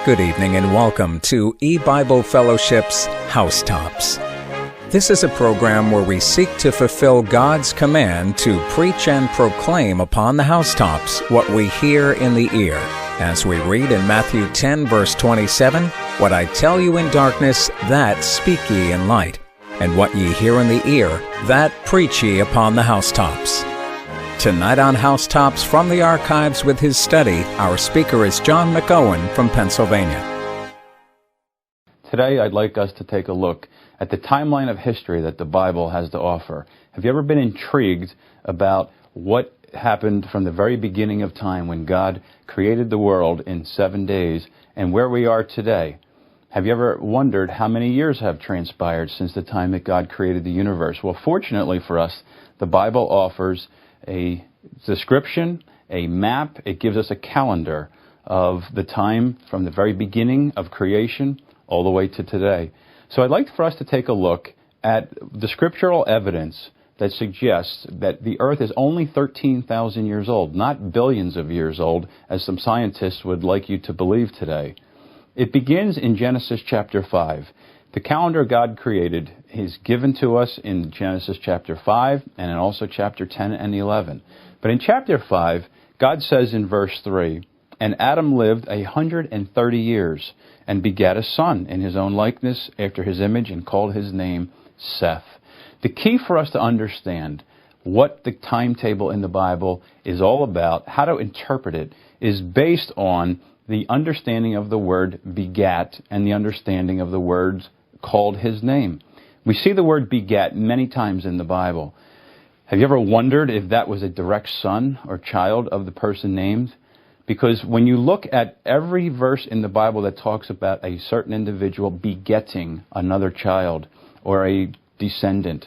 Good evening and welcome to E-Bible Fellowship's Housetops. This is a program where we seek to fulfill God's command to preach and proclaim upon the housetops what we hear in the ear. As we read in Matthew 10, verse 27, "What I tell you in darkness, that speak ye in light, and what ye hear in the ear, that preach ye upon the housetops." Tonight on Housetops from the Archives with his study, our speaker is John McOwen from Pennsylvania. Today I'd like us to take a look at the timeline of history that the Bible has to offer. Have you ever been intrigued about what happened from the very beginning of time when God created the world in 7 days and where we are today? Have you ever wondered how many years have transpired since the time that God created the universe? Well, fortunately for us, the Bible offers a description, a map. It gives us a calendar of the time from the very beginning of creation all the way to today. So I'd like for us to take a look at the scriptural evidence that suggests that the earth is only 13,000 years old, not billions of years old, as some scientists would like you to believe today. It begins in Genesis chapter 5. The calendar God created is given to us in Genesis chapter 5 and in also chapter 10 and 11. But in chapter 5, God says in verse 3, "And Adam lived 130 years and begat a son in his own likeness after his image and called his name Seth." The key for us to understand what the timetable in the Bible is all about, how to interpret it, is based on the understanding of the word begat and the understanding of the words called his name. We see the word begat many times in the Bible. Have you ever wondered if that was a direct son or child of the person named? Because when you look at every verse in the Bible that talks about a certain individual begetting another child or a descendant,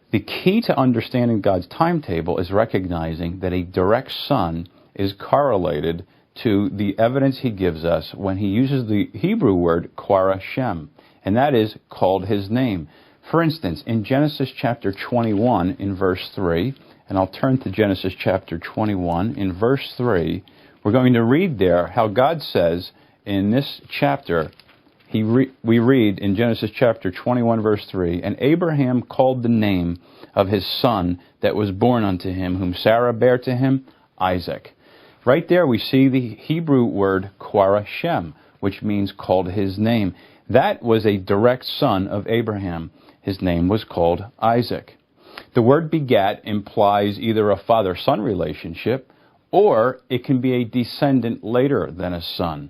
the key to understanding God's timetable is recognizing that a direct son is correlated to the evidence he gives us when he uses the Hebrew word Quara Shem, and that is called his name. For instance, in Genesis chapter 21 in verse 3, and I'll turn to Genesis chapter 21 in verse 3, we're going to read there how God says in this chapter, we read in Genesis chapter 21 verse 3, "And Abraham called the name of his son that was born unto him, whom Sarah bare to him, Isaac." Right there we see the Hebrew word Quara Shem, which means called his name. That was a direct son of Abraham. His name was called Isaac. The word begat implies either a father-son relationship, or it can be a descendant later than a son.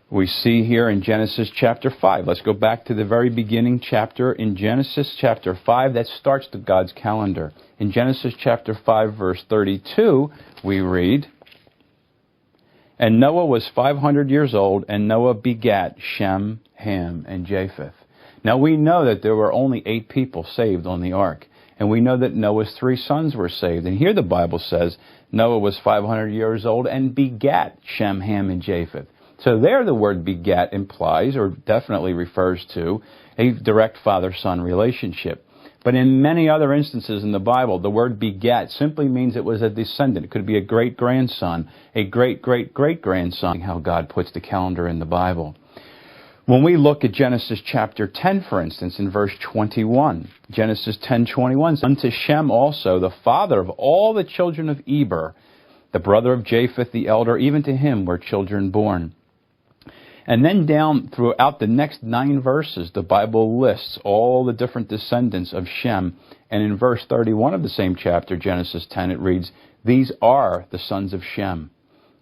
We see here in Genesis chapter 5. Let's go back to the very beginning chapter in Genesis chapter 5. That starts God's calendar. In Genesis chapter 5, verse 32, we read, "And Noah was 500 years old, and Noah begat Shem, Ham, and Japheth." Now we know that there were only 8 people saved on the ark, and we know that Noah's 3 sons were saved. And here the Bible says Noah was 500 years old and begat Shem, Ham, and Japheth. So there the word begat implies, or definitely refers to, a direct father-son relationship. But in many other instances in the Bible, the word begat simply means it was a descendant. It could be a great-grandson, a great-great-great-grandson, how God puts the calendar in the Bible. When we look at Genesis chapter 10, for instance, in verse 21, Genesis 10:21, "Unto Shem also, the father of all the children of Eber, the brother of Japheth the elder, even to him were children born." And then down throughout the next 9 verses, the Bible lists all the different descendants of Shem. And in verse 31 of the same chapter, Genesis 10, it reads, "These are the sons of Shem,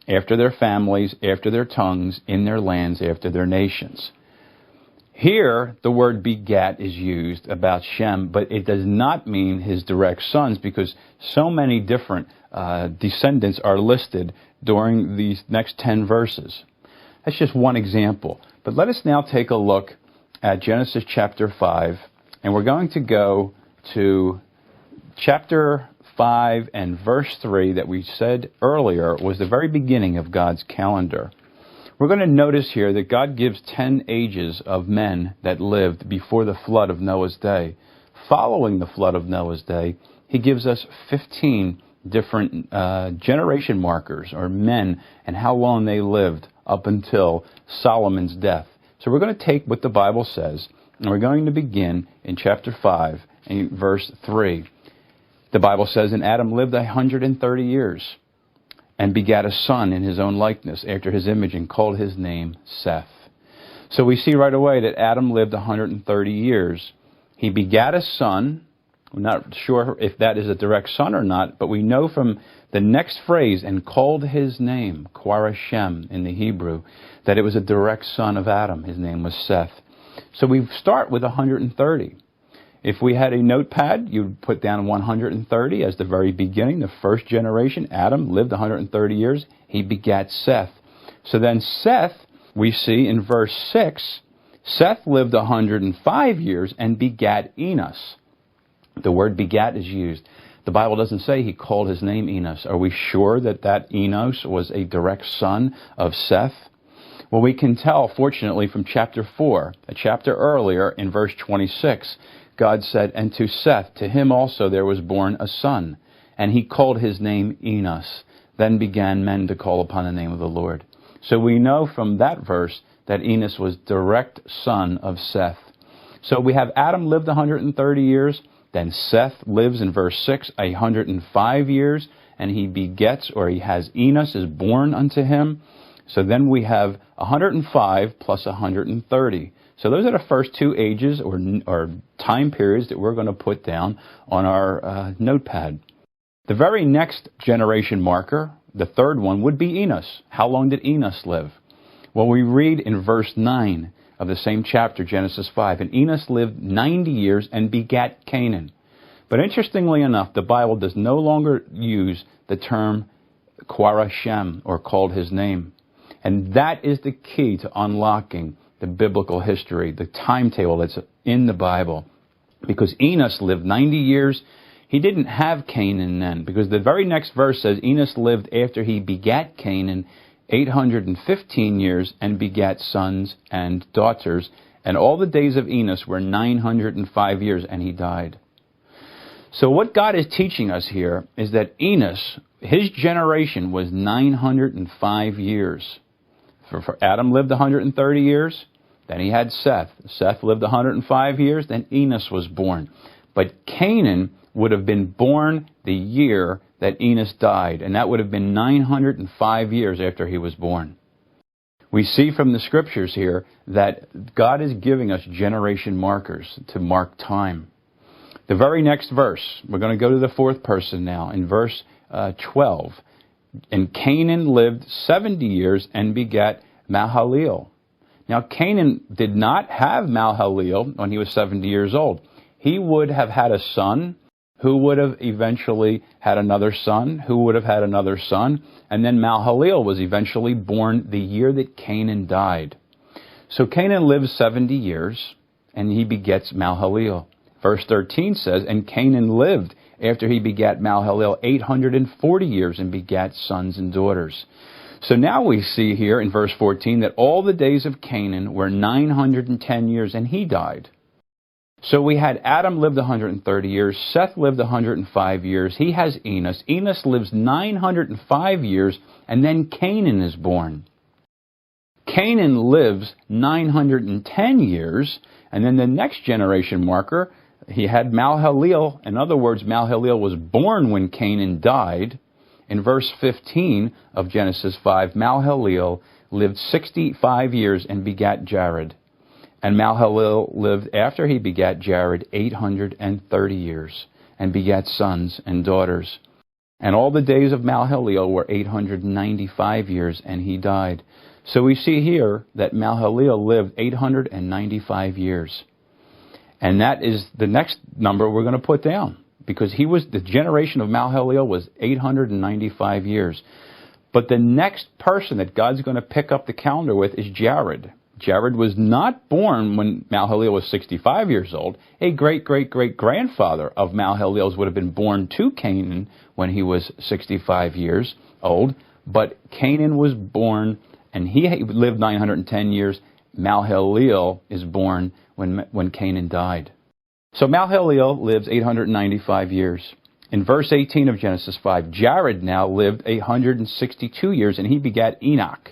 after their families, after their tongues, in their lands, after their nations." Here, the word begat is used about Shem, but it does not mean his direct sons, because so many different descendants are listed during these next 10 verses. That's just one example. But let us now take a look at Genesis chapter 5, and we're going to go to chapter 5 and verse 3 that we said earlier was the very beginning of God's calendar. We're going to notice here that God gives 10 ages of men that lived before the flood of Noah's day. Following the flood of Noah's day, he gives us 15 different generation markers, or men, and how long they lived up until Solomon's death. So we're going to take what the Bible says, and we're going to begin in chapter 5 and verse 3. The Bible says, "And Adam lived 130 years, and begat a son in his own likeness, after his image, and called his name Seth." So we see right away that Adam lived 130 years. He begat a son. We're not sure if that is a direct son or not, but we know from the next phrase, "and called his name," Quarashem in the Hebrew, that it was a direct son of Adam. His name was Seth. So we start with 130. If we had a notepad, you'd put down 130 as the very beginning, the first generation. Adam lived 130 years. He begat Seth. So then Seth, we see in verse 6, Seth lived 105 years and begat Enos. The word begat is used. The Bible doesn't say he called his name Enos. Are we sure that Enos was a direct son of Seth? Well, we can tell, fortunately, from chapter 4, a chapter earlier, in verse 26, God said, "And to Seth, to him also there was born a son, and he called his name Enos. Then began men to call upon the name of the Lord." So we know from that verse that Enos was direct son of Seth. So we have Adam lived 130 years, then Seth lives in verse 6 105 years, and he begets, or he has Enos is born unto him. So then we have 105 plus 130. So those are the first two ages or time periods that we're going to put down on our notepad. The very next generation marker, the third one, would be Enos. How long did Enos live? Well, we read in verse 9 of the same chapter, Genesis 5, "And Enos lived 90 years and begat Canaan." But interestingly enough, the Bible does no longer use the term Quarashem, or called his name. And that is the key to unlocking the biblical history, the timetable that's in the Bible. Because Enos lived 90 years, he didn't have Canaan then. Because the very next verse says Enos lived after he begat Canaan 815 years and begat sons and daughters. And all the days of Enos were 905 years, and he died. So what God is teaching us here is that Enos, his generation, was 905 years. For Adam lived 130 years, then he had Seth. Seth lived 105 years, then Enos was born. But Canaan would have been born the year that Enos died, and that would have been 905 years after he was born. We see from the scriptures here that God is giving us generation markers to mark time. The very next verse, we're going to go to the fourth person now, in verse 12. "And Canaan lived 70 years and begat Mahalalel." Now, Canaan did not have Mahalalel when he was 70 years old. He would have had a son who would have eventually had another son, who would have had another son, and then Mahalalel was eventually born the year that Canaan died. So Canaan lives 70 years, and he begets Mahalalel. Verse 13 says, "And Canaan lived after he begat Mahalalel 840 years and begat sons and daughters." So now we see here in verse 14 that all the days of Canaan were 910 years, and he died. So we had Adam lived 130 years, Seth lived 105 years, he has Enos. Enos lives 905 years, and then Canaan is born. Canaan lives 910 years, and then the next generation marker, he had Mahalalel. In other words, Mahalalel was born when Canaan died. In verse 15 of Genesis 5, Mahalalel lived 65 years and begat Jared. And Mahalalel lived after he begat Jared 830 years and begat sons and daughters. And all the days of Mahalalel were 895 years, and he died. So we see here that Mahalalel lived 895 years. And that is the next number we're going to put down, because he was, the generation of Mahalalel was 895 years. But the next person that God's going to pick up the calendar with is Jared. Jared was not born when Mahalalel was 65 years old. A great-great-great-grandfather of Mahalalel's would have been born to Canaan when he was 65 years old. But Canaan was born, and he lived 910 years. Mahalalel is born when Canaan died. So Mahalalel lives 895 years. In verse 18 of Genesis 5, Jared now lived 162 years, and he begat Enoch.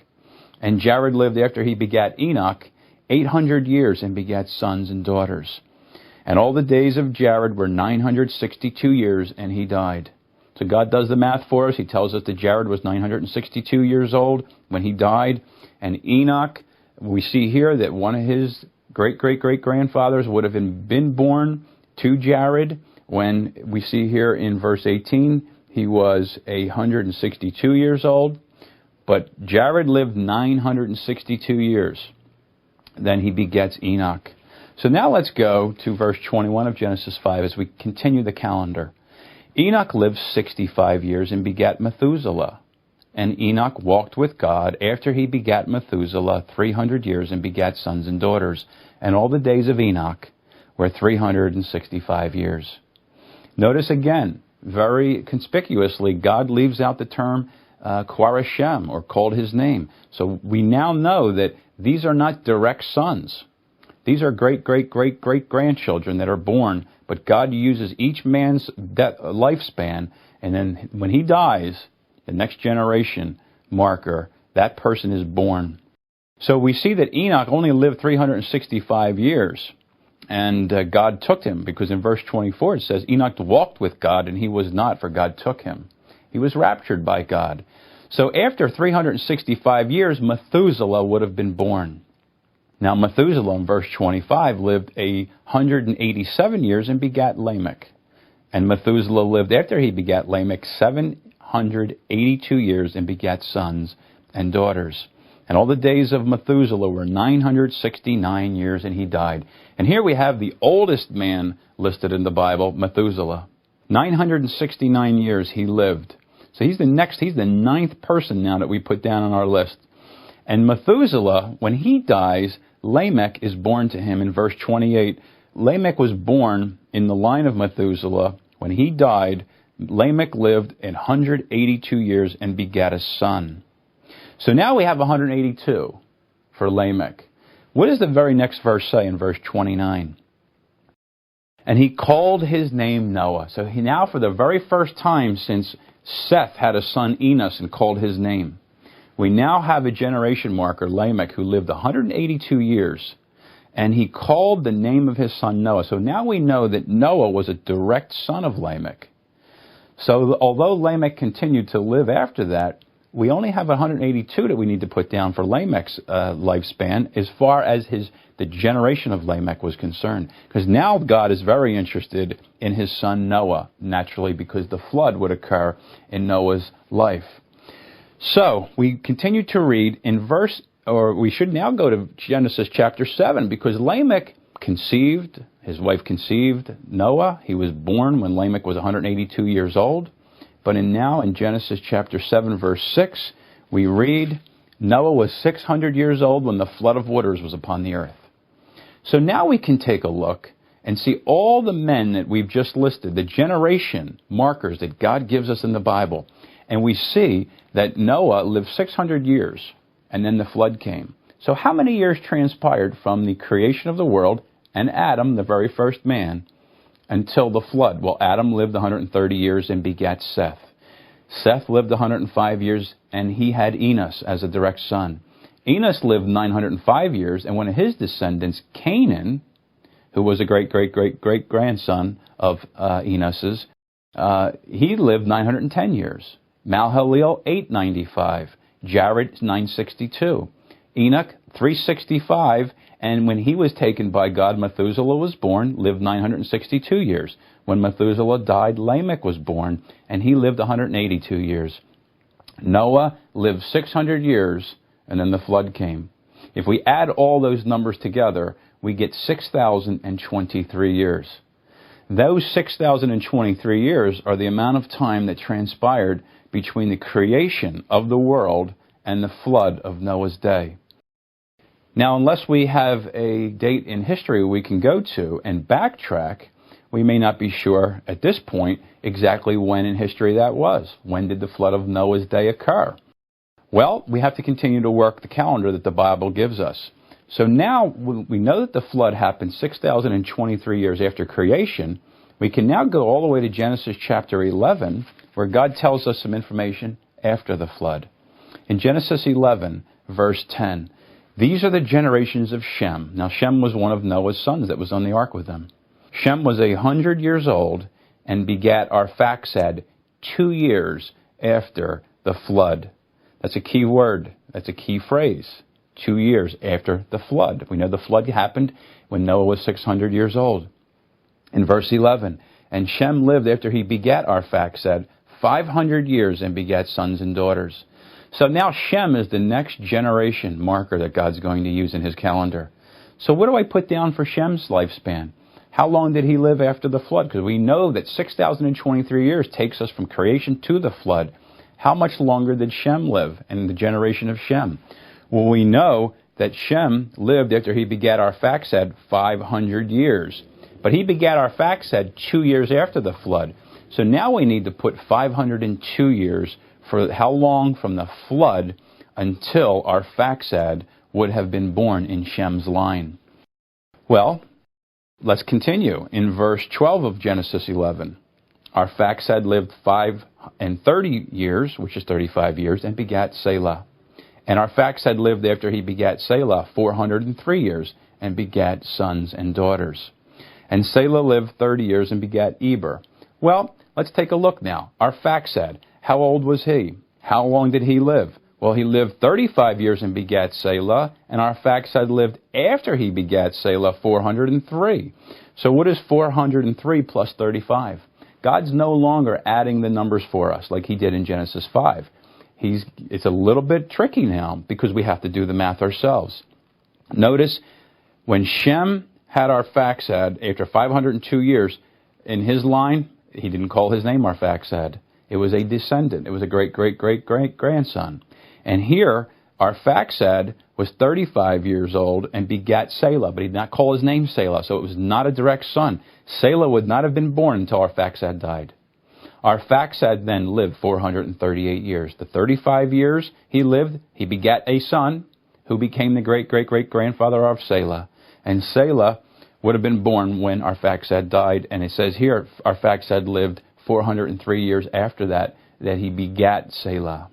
And Jared lived after he begat Enoch 800 years and begat sons and daughters. And all the days of Jared were 962 years, and he died. So God does the math for us. He tells us that Jared was 962 years old when he died. And Enoch, we see here that one of his great-great-great-grandfathers would have been born to Jared when we see here in verse 18 he was 162 years old. But Jared lived 962 years. Then he begets Enoch. So now let's go to verse 21 of Genesis 5 as we continue the calendar. Enoch lived 65 years and begat Methuselah. And Enoch walked with God after he begat Methuselah 300 years and begat sons and daughters. And all the days of Enoch were 365 years. Notice again, very conspicuously, God leaves out the term Quareshem, or called his name. So we now know that these are not direct sons. These are great-great-great-great-grandchildren that are born, but God uses each man's lifespan, and then when he dies, the next generation marker, that person is born. So we see that Enoch only lived 365 years, and God took him, because in verse 24 it says, Enoch walked with God, and he was not, for God took him. He was raptured by God. So after 365 years, Methuselah would have been born. Now Methuselah, in verse 25, lived 187 years and begat Lamech. And Methuselah lived after he begat Lamech 782 years and begat sons and daughters. And all the days of Methuselah were 969 years, and he died. And here we have the oldest man listed in the Bible, Methuselah. 969 years he lived. So he's the ninth person now that we put down on our list. And Methuselah, when he dies, Lamech is born to him in verse 28. Lamech was born in the line of Methuselah. When he died, Lamech lived 182 years and begat a son. So now we have 182 for Lamech. What does the very next verse say in verse 29? And he called his name Noah. So he now, for the very first time since Seth had a son Enos and called his name, we now have a generation marker, Lamech, who lived 182 years, and he called the name of his son Noah. So now we know that Noah was a direct son of Lamech. So although Lamech continued to live after that, we only have 182 that we need to put down for Lamech's lifespan as far as the generation of Lamech was concerned. Because now God is very interested in his son Noah, naturally, because the flood would occur in Noah's life. So we continue to read in we should now go to Genesis chapter 7, because Lamech conceived, his wife conceived Noah. He was born when Lamech was 182 years old. But now in Genesis chapter 7, verse 6, we read, Noah was 600 years old when the flood of waters was upon the earth. So now we can take a look and see all the men that we've just listed, the generation markers that God gives us in the Bible. And we see that Noah lived 600 years, and then the flood came. So how many years transpired from the creation of the world and Adam, the very first man, until the flood? Well, Adam lived 130 years and begat Seth. Seth lived 105 years, and he had Enos as a direct son. Enos lived 905 years, and one of his descendants, Canaan, who was a great-great-great-great-grandson of Enos's, he lived 910 years. Mahalalel, 895. Jared, 962. Enoch, 365. And when he was taken by God, Methuselah was born, lived 962 years. When Methuselah died, Lamech was born, and he lived 182 years. Noah lived 600 years, and then the flood came. If we add all those numbers together, we get 6,023 years. Those 6,023 years are the amount of time that transpired between the creation of the world and the flood of Noah's day. Now, unless we have a date in history we can go to and backtrack, we may not be sure at this point exactly when in history that was. When did the flood of Noah's day occur? Well, we have to continue to work the calendar that the Bible gives us. So now we know that the flood happened 6,023 years after creation. We can now go all the way to Genesis chapter 11, where God tells us some information after the flood. In Genesis 11, verse 10. These are the generations of Shem. Now, Shem was one of Noah's sons that was on the ark with them. Shem was 100 years old and begat Arphaxad 2 years after the flood. That's a key word. That's a key phrase. 2 years after the flood. We know the flood happened when Noah was 600 years old. In verse 11, and Shem lived after he begat Arphaxad 500 years and begat sons and daughters. So now Shem is the next generation marker that God's going to use in his calendar. So what do I put down for Shem's lifespan? How long did he live after the flood? Because we know that 6,023 years takes us from creation to the flood. How much longer did Shem live in the generation of Shem? Well, we know that Shem lived after he begat Arphaxad 500 years. But he begat Arphaxad 2 years after the flood. So now we need to put 502 years for how long from the flood until Arphaxad would have been born in Shem's line. Well, let's continue. In verse 12 of Genesis 11, Arphaxad lived 530 years, which is 35 years, and begat Selah. And Arphaxad lived after he begat Selah 403 years, and begat sons and daughters. And Selah lived 30 years and begat Eber. Well, let's take a look now. Arphaxad, how old was he? How long did he live? Well, he lived 35 years and begat Selah, and Arphaxad lived after he begat Selah 403. So what is 403 plus 35? God's no longer adding the numbers for us like he did in Genesis 5. It's a little bit tricky now because we have to do the math ourselves. Notice when Shem had Arphaxad after 502 years in his line, he didn't call his name Arphaxad. It was a descendant. It was a great-great-great-great-grandson. And here, Arphaxad was 35 years old and begat Selah, but he did not call his name Selah, so it was not a direct son. Selah would not have been born until Arphaxad died. Arphaxad then lived 438 years. The 35 years he lived, he begat a son who became the great-great-great-grandfather of Selah. And Selah would have been born when Arphaxad died. And it says here, Arphaxad lived 403 years after that he begat Selah.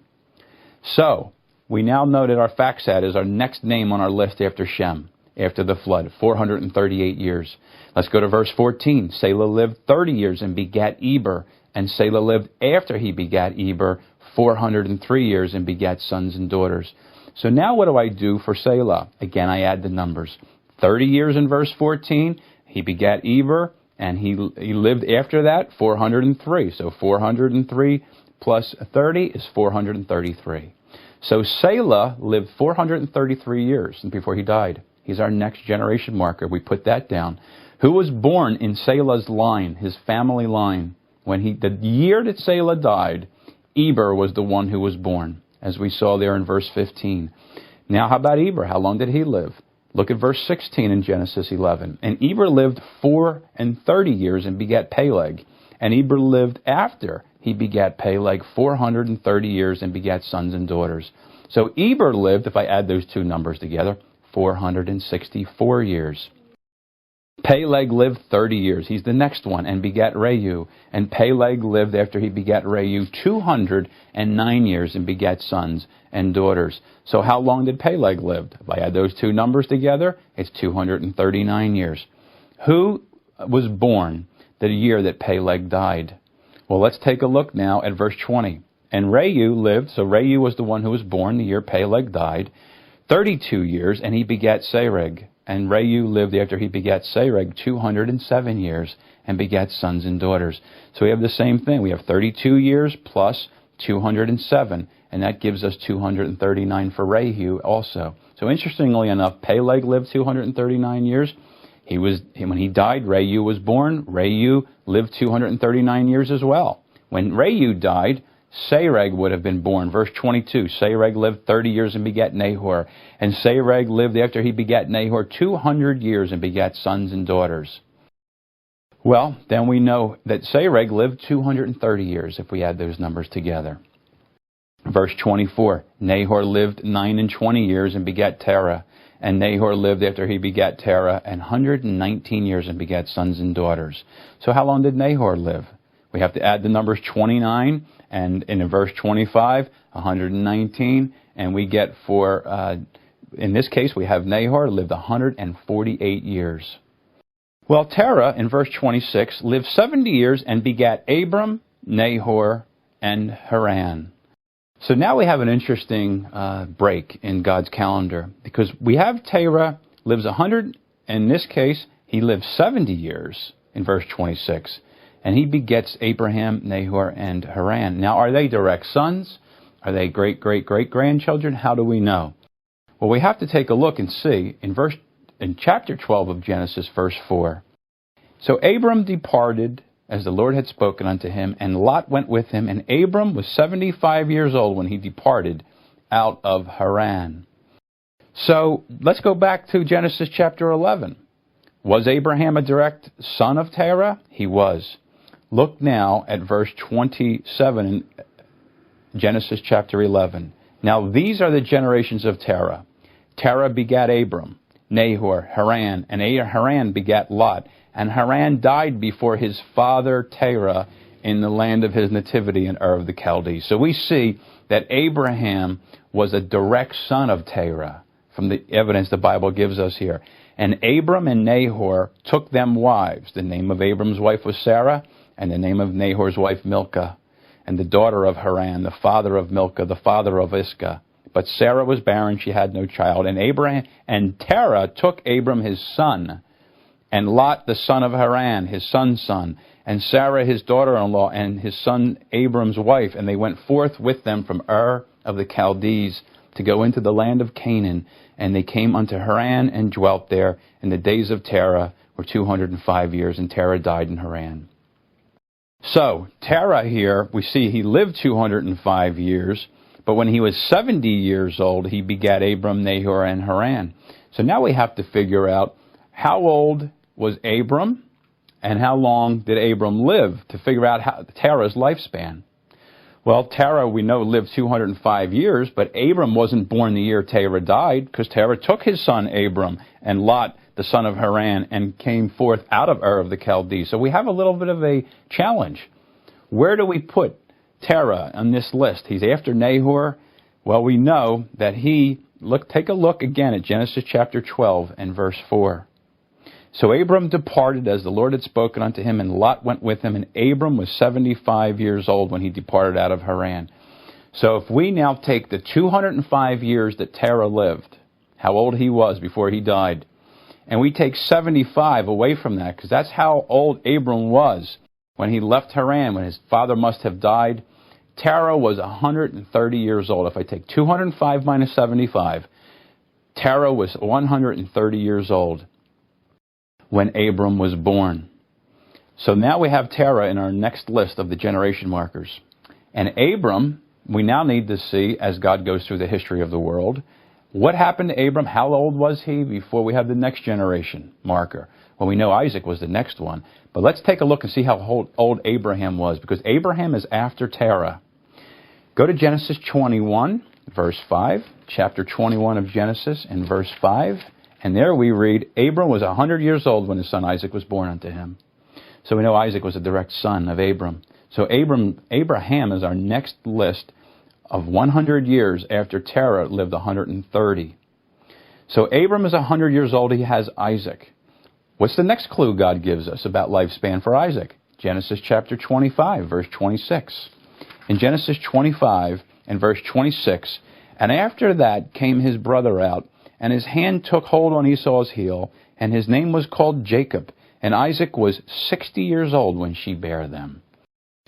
So, we now know that Arphaxad is our next name on our list after Shem, after the flood, 438 years. Let's go to verse 14. Selah lived 30 years and begat Eber. And Selah lived after he begat Eber 403 years and begat sons and daughters. So now what do I do for Selah? Again, I add the numbers. 30 years in verse 14, he begat Eber, and he lived after that 403. So 403 plus 30 is 433. So Selah lived 433 years before he died. He's our next generation marker. We put that down. Who was born in Selah's line, his family line? The year that Selah died, Eber was the one who was born, as we saw there in verse 15. Now, how about Eber? How long did he live? Look at verse 16 in Genesis 11. And Eber lived 430 years and begat Peleg. And Eber lived after he begat Peleg 430 years and begat sons and daughters. So Eber lived, if I add those two numbers together, 464 years. Peleg lived 30 years. He's the next one, and begat Reu. And Peleg lived after he begat Reu 209 years and begat sons and daughters. So how long did Peleg live? If I add those two numbers together, it's 239 years. Who was born the year that Peleg died? Well, let's take a look now at verse 20. And Reu lived, so Reu was the one who was born the year Peleg died, 32 years, and he begat Sereg. And Reu lived after he begat Sereg 207 years and begat sons and daughters. So we have the same thing. We have 32 years plus 207, and that gives us 239 for Reu also. So interestingly enough, Peleg lived 239 years. When he died, Reu was born. Reu lived 239 years as well. When Reu died, Sereg would have been born. Verse 22, Sereg lived 30 years and begat Nahor. And Sereg lived after he begat Nahor 200 years and begat sons and daughters. Well, then we know that Sereg lived 230 years if we add those numbers together. Verse 24, Nahor lived 29 years and begat Terah. And Nahor lived after he begat Terah 119 years and begat sons and daughters. So how long did Nahor live? We have to add the numbers 29 and in verse 25, 119, and we get in this case, we have Nahor lived 148 years. Well, Terah, in verse 26, lived 70 years and begat Abram, Nahor, and Haran. So now we have an interesting break in God's calendar, because we have Terah lives 100, in this case, he lives 70 years in verse 26, and he begets Abraham, Nahor, and Haran. Now, are they direct sons? Are they great-great-great-grandchildren? How do we know? Well, we have to take a look and see in chapter 12 of Genesis, verse 4. So Abram departed as the Lord had spoken unto him, and Lot went with him, and Abram was 75 years old when he departed out of Haran. So let's go back to Genesis chapter 11. Was Abraham a direct son of Terah? He was. Look now at verse 27 in Genesis chapter 11. Now these are the generations of Terah. Terah begat Abram, Nahor, Haran, and Haran begat Lot. And Haran died before his father Terah in the land of his nativity in Ur of the Chaldees. So we see that Abraham was a direct son of Terah from the evidence the Bible gives us here. And Abram and Nahor took them wives. The name of Abram's wife was Sarah, and the name of Nahor's wife Milcah, and the daughter of Haran, the father of Milcah, the father of Iscah. But Sarah was barren, she had no child. And Terah took Abram his son, and Lot the son of Haran, his son's son, and Sarah his daughter-in-law, and his son Abram's wife. And they went forth with them from Ur of the Chaldees to go into the land of Canaan. And they came unto Haran and dwelt there. And the days of Terah were 205 years, and Terah died in Haran. So, Terah here, we see he lived 205 years, but when he was 70 years old, he begat Abram, Nahor, and Haran. So now we have to figure out how old was Abram, and how long did Abram live to figure out Terah's lifespan. Well, Terah, we know, lived 205 years, but Abram wasn't born the year Terah died, because Terah took his son Abram and Lot, the son of Haran, and came forth out of Ur of the Chaldees. So we have a little bit of a challenge. Where do we put Terah on this list? He's after Nahor. Well, we know that take a look again at Genesis chapter 12 and verse 4. So Abram departed as the Lord had spoken unto him, and Lot went with him, and Abram was 75 years old when he departed out of Haran. So if we now take the 205 years that Terah lived, how old he was before he died, and we take 75 away from that, because that's how old Abram was when he left Haran, when his father must have died, Terah was 130 years old. If I take 205 minus 75, Terah was 130 years old when Abram was born. So now we have Terah in our next list of the generation markers. And Abram, we now need to see, as God goes through the history of the world, what happened to Abram? How old was he before we have the next generation marker? Well, we know Isaac was the next one. But let's take a look and see how old Abraham was, because Abraham is after Terah. Go to Genesis 21, verse 5, chapter 21 of Genesis, and verse 5. And there we read, Abram was 100 years old when his son Isaac was born unto him. So we know Isaac was a direct son of Abram. So Abraham is our next list of 100 years after Terah lived 130. So Abram is 100 years old. He has Isaac. What's the next clue God gives us about lifespan for Isaac? Genesis chapter 25, verse 26. In Genesis 25 and verse 26, and after that came his brother out, and his hand took hold on Esau's heel, and his name was called Jacob. And Isaac was 60 years old when she bare them.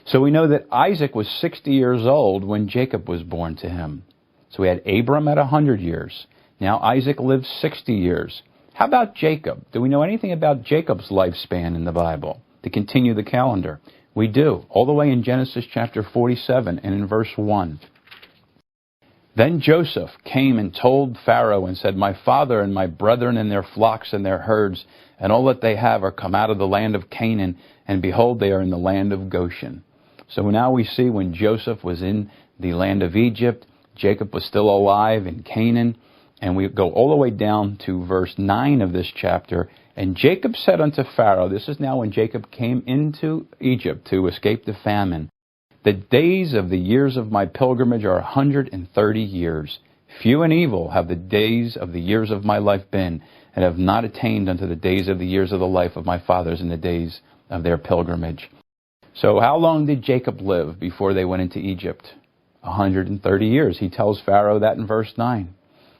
So we know that Isaac was 60 years old when Jacob was born to him. So we had Abram at 100 years. Now Isaac lived 60 years. How about Jacob? Do we know anything about Jacob's lifespan in the Bible? To continue the calendar, we do, all the way in Genesis chapter 47 and in verse 1. Then Joseph came and told Pharaoh and said, My father and my brethren and their flocks and their herds and all that they have are come out of the land of Canaan, and behold, they are in the land of Goshen. So now we see when Joseph was in the land of Egypt, Jacob was still alive in Canaan, And we go all the way down to verse 9 of this chapter. And Jacob said unto Pharaoh, this is now when Jacob came into Egypt to escape the famine, the days of the years of my pilgrimage are 130 years. Few and evil have the days of the years of my life been, and have not attained unto the days of the years of the life of my fathers in the days of their pilgrimage. So how long did Jacob live before they went into Egypt? 130 years. He tells Pharaoh that in verse 9.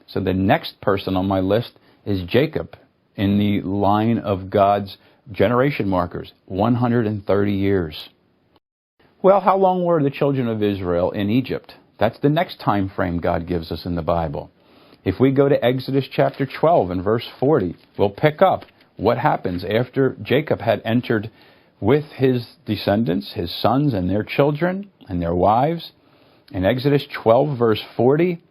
So the next person on my list is Jacob in the line of God's generation markers, 130 years. Well, how long were the children of Israel in Egypt? That's the next time frame God gives us in the Bible. If we go to Exodus chapter 12 and verse 40, we'll pick up what happens after Jacob had entered with his descendants, his sons and their children and their wives. In Exodus 12 verse 40,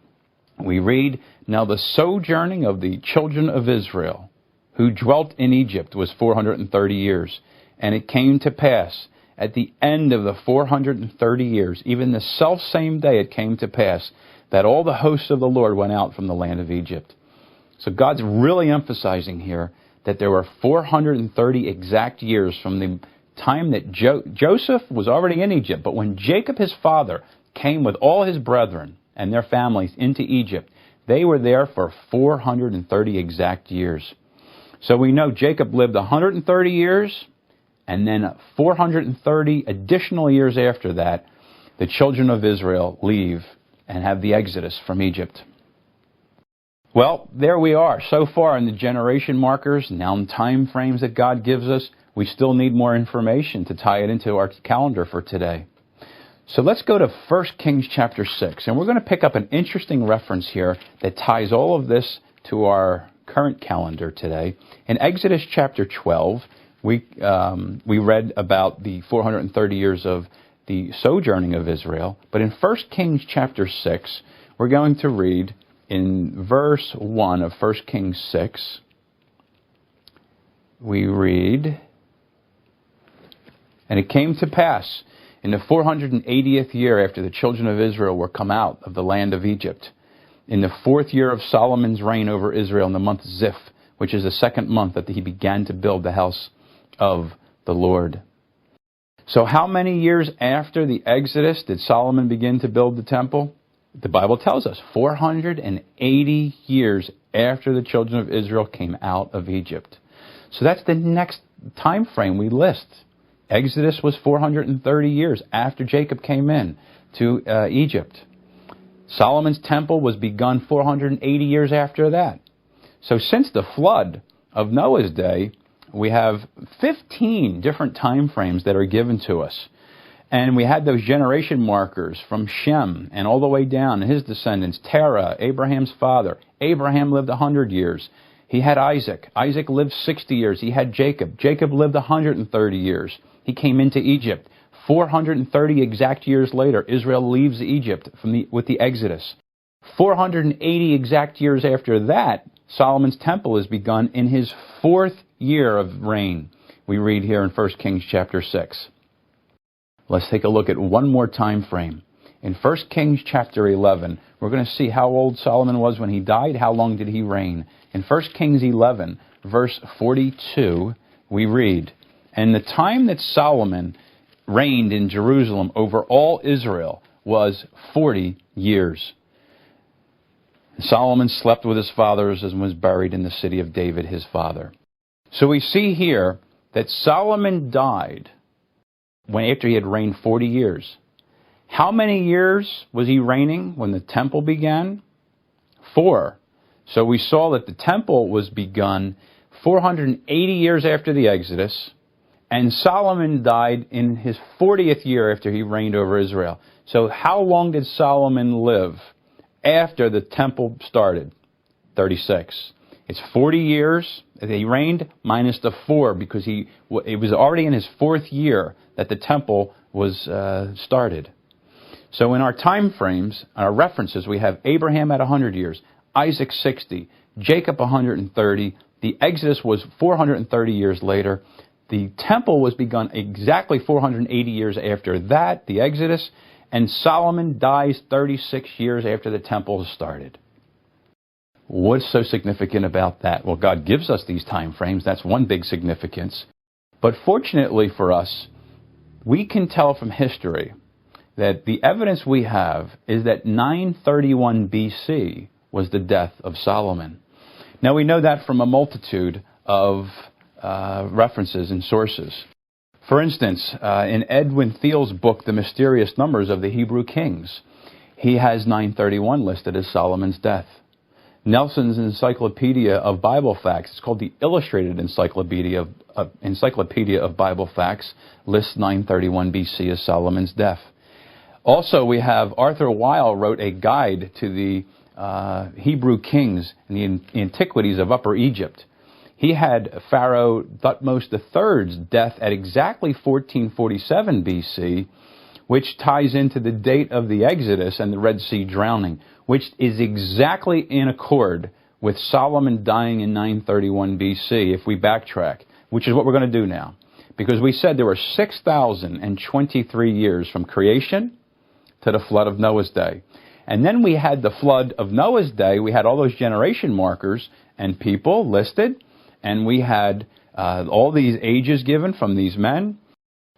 we read, Now the sojourning of the children of Israel, who dwelt in Egypt, was 430 years. And it came to pass, at the end of the 430 years, even the selfsame day it came to pass, that all the hosts of the Lord went out from the land of Egypt. So God's really emphasizing here that there were 430 exact years from the time that Joseph was already in Egypt. But when Jacob, his father, came with all his brethren and their families into Egypt, they were there for 430 exact years. So we know Jacob lived 130 years, and then 430 additional years after that, the children of Israel leave and have the exodus from Egypt. Well, there we are. So far in the generation markers, now in time frames that God gives us, we still need more information to tie it into our calendar for today. So let's go to 1 Kings chapter 6, and we're going to pick up an interesting reference here that ties all of this to our current calendar today. In Exodus chapter 12, we read about the 430 years of the sojourning of Israel. But in 1 Kings chapter 6, we're going to read in verse 1 of 1 Kings 6, we read, And it came to pass, in the 480th year after the children of Israel were come out of the land of Egypt, in the 4th year of Solomon's reign over Israel, in the month Ziph, which is the 2nd month that he began to build the house of the Lord. So how many years after the Exodus did Solomon begin to build the temple? The Bible tells us 480 years after the children of Israel came out of Egypt. So that's the next time frame we list. Exodus was 430 years after Jacob came in to Egypt. Solomon's temple was begun 480 years after that. So since the flood of Noah's day, we have 15 different time frames that are given to us. And we had those generation markers from Shem and all the way down, his descendants, Terah, Abraham's father. Abraham lived 100 years. He had Isaac. Isaac lived 60 years. He had Jacob. Jacob lived 130 years. He came into Egypt. 430 exact years later, Israel leaves Egypt with the Exodus. 480 exact years after that, Solomon's temple is begun in his 4th year of reign. We read here in 1 Kings chapter 6. Let's take a look at one more time frame. In 1 Kings chapter 11, we're going to see how old Solomon was when he died. How long did he reign? In 1 Kings 11, verse 42, we read, And the time that Solomon reigned in Jerusalem over all Israel was 40 years. Solomon slept with his fathers and was buried in the city of David, his father. So we see here that Solomon died after he had reigned 40 years. How many years was he reigning when the temple began? 4. So we saw that the temple was begun 480 years after the Exodus, and Solomon died in his 40th year after he reigned over Israel. So how long did Solomon live after the temple started? 36. It's 40 years that he reigned minus the 4, because it was already in his 4th year that the temple was started. So in our time frames, our references, we have Abraham at 100 years, Isaac 60, Jacob 130. The Exodus was 430 years later. The temple was begun exactly 480 years after that, the Exodus, and Solomon dies 36 years after the temple started. What's so significant about that? Well, God gives us these time frames. That's one big significance. But fortunately for us, we can tell from history that the evidence we have is that 931 BC was the death of Solomon. Now, we know that from a multitude of references and sources. For instance, in Edwin Thiel's book, The Mysterious Numbers of the Hebrew Kings, he has 931 listed as Solomon's death. Nelson's Encyclopedia of Bible Facts, it's called the Illustrated Encyclopedia of Bible Facts, lists 931 BC as Solomon's death. Also, we have Arthur Weil wrote a guide to the Hebrew kings and the antiquities of Upper Egypt. He had Pharaoh Thutmose III's death at exactly 1447 BC, which ties into the date of the Exodus and the Red Sea drowning, which is exactly in accord with Solomon dying in 931 BC, if we backtrack, which is what we're going to do now. Because we said there were 6,023 years from creation to the flood of Noah's day. And then we had the flood of Noah's day. We had all those generation markers and people listed. And we had all these ages given from these men.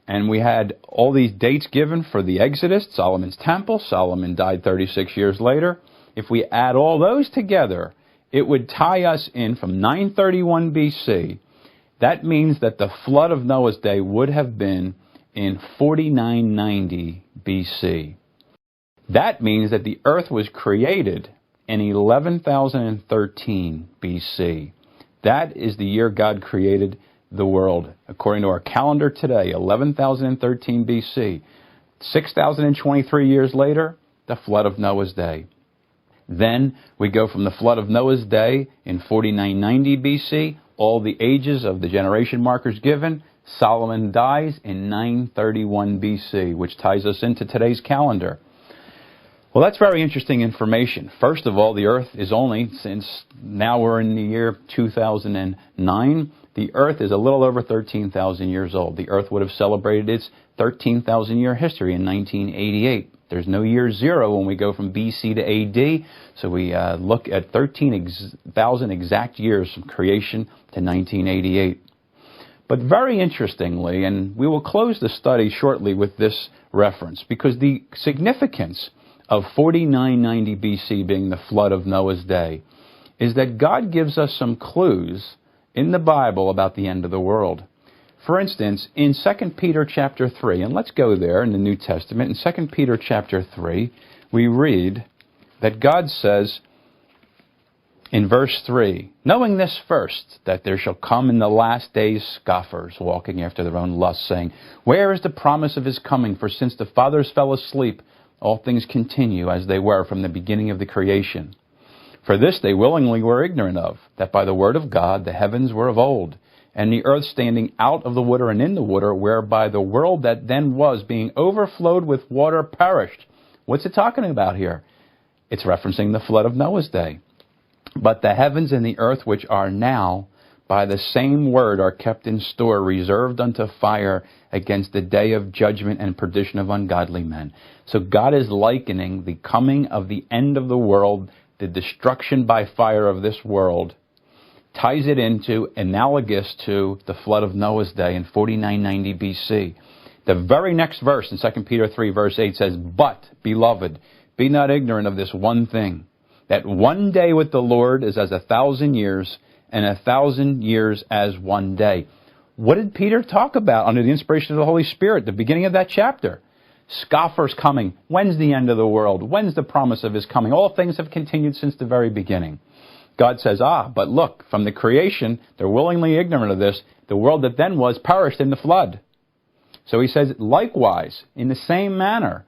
And we had all these dates given for the Exodus, Solomon's temple. Solomon died 36 years later. If we add all those together, it would tie us in from 931 BC. That means that the flood of Noah's day would have been in 4990 BC. That means that the earth was created in 11,013 BC. That is the year God created the world. According to our calendar today, 11,013 BC. 6,023 years later, the flood of Noah's day. Then we go from the flood of Noah's day in 4990 BC, all the ages of the generation markers given. Solomon dies in 931 BC, which ties us into today's calendar. Well, that's very interesting information. First of all, the earth is only, since now we're in the year 2009, the earth is a little over 13,000 years old. The earth would have celebrated its 13,000-year history in 1988. There's no year zero when we go from BC to AD, so we look at 13,000 exact years from creation to 1988. But very interestingly, and we will close the study shortly with this reference, because the significance of 4990 BC being the flood of Noah's day is that God gives us some clues in the Bible about the end of the world. For instance, in 2 Peter chapter 3, and let's go there in the New Testament, in 2 Peter chapter 3, we read that God says in verse 3, knowing this first, that there shall come in the last days scoffers, walking after their own lusts, saying, where is the promise of his coming? For since the fathers fell asleep, all things continue as they were from the beginning of the creation. For this they willingly were ignorant of, that by the word of God the heavens were of old, and the earth standing out of the water and in the water, whereby the world that then was, being overflowed with water, perished. What's it talking about here? It's referencing the flood of Noah's day. But the heavens and the earth which are now, by the same word are kept in store, reserved unto fire against the day of judgment and perdition of ungodly men. So God is likening the coming of the end of the world, the destruction by fire of this world, ties it into analogous to the flood of Noah's day in 4990 BC. The very next verse in 2 Peter 3 verse 8 says, but, beloved, be not ignorant of this one thing, that one day with the Lord is as 1,000 years, and 1,000 years as one day. What did Peter talk about under the inspiration of the Holy Spirit, the beginning of that chapter? Scoffers coming. When's the end of the world? When's the promise of his coming? All things have continued since the very beginning. God says, but look, from the creation, they're willingly ignorant of this. The world that then was perished in the flood. So he says, likewise, in the same manner,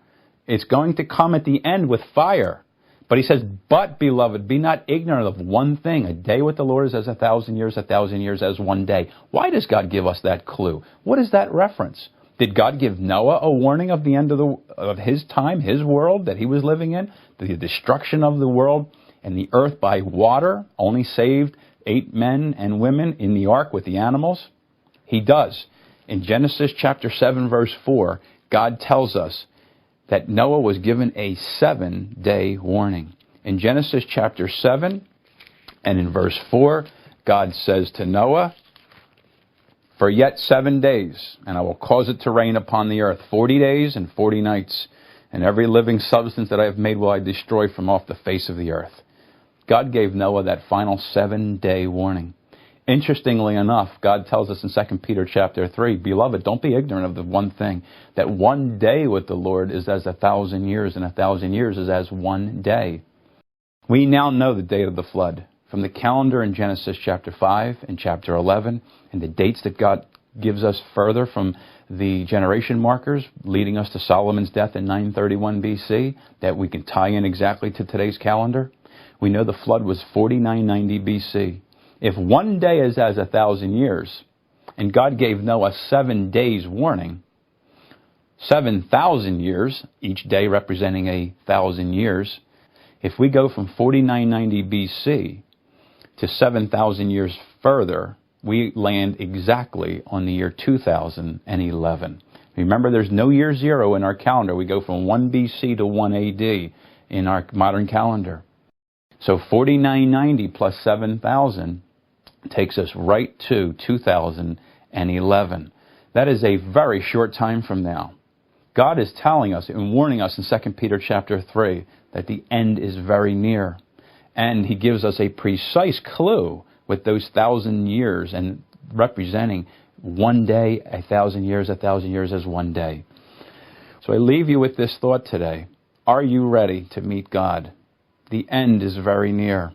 it's going to come at the end with fire. But he says, but, beloved, be not ignorant of one thing. A day with the Lord is as 1,000 years, 1,000 years as one day. Why does God give us that clue? What is that reference? Did God give Noah a warning of the end of his time, his world that he was living in? The destruction of the world and the earth by water only saved 8 men and women in the ark with the animals? He does. In Genesis chapter 7, verse 4, God tells us that Noah was given a 7-day warning. In Genesis chapter 7, And in verse 4, God says to Noah, "For yet 7 days, and I will cause it to rain upon the earth 40 days and 40 nights, and every living substance that I have made will I destroy from off the face of the earth." God gave Noah that final 7-day warning. Interestingly enough, God tells us in 2 Peter chapter 3, "Beloved, don't be ignorant of the one thing, that one day with the Lord is as 1,000 years, and 1,000 years is as one day." We now know the date of the flood from the calendar in Genesis chapter 5 and chapter 11, and the dates that God gives us further from the generation markers leading us to Solomon's death in 931 BC, that we can tie in exactly to today's calendar. We know the flood was 4990 BC. If one day is as 1,000 years, and God gave Noah 7 days warning, 7,000 years, each day representing 1,000 years, if we go from 4990 BC to 7,000 years further, we land exactly on the year 2011. Remember, there's no year zero in our calendar. We go from 1 BC to 1 AD in our modern calendar. So 4990 plus 7,000 takes us right to 2011. That is a very short time from now. God is telling us and warning us in 2 Peter chapter 3 that the end is very near. And he gives us a precise clue with those 1,000 years and representing one day, 1,000 years as one day. So I leave you with this thought today. Are you ready to meet God? The end is very near.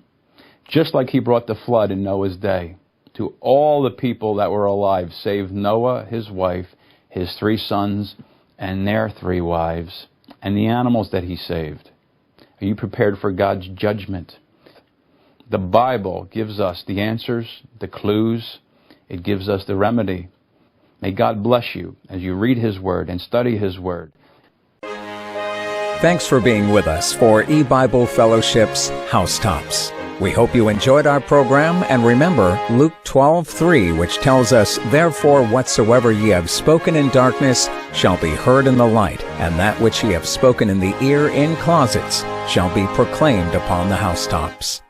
Just like he brought the flood in Noah's day to all the people that were alive, save Noah, his wife, his 3 sons, and their 3 wives, and the animals that he saved. Are you prepared for God's judgment? The Bible gives us the answers, the clues. It gives us the remedy. May God bless you as you read his word and study his word. Thanks for being with us for E-Bible Fellowship's Housetops. We hope you enjoyed our program, and remember Luke 12:3, which tells us, "Therefore whatsoever ye have spoken in darkness shall be heard in the light, and that which ye have spoken in the ear in closets shall be proclaimed upon the housetops."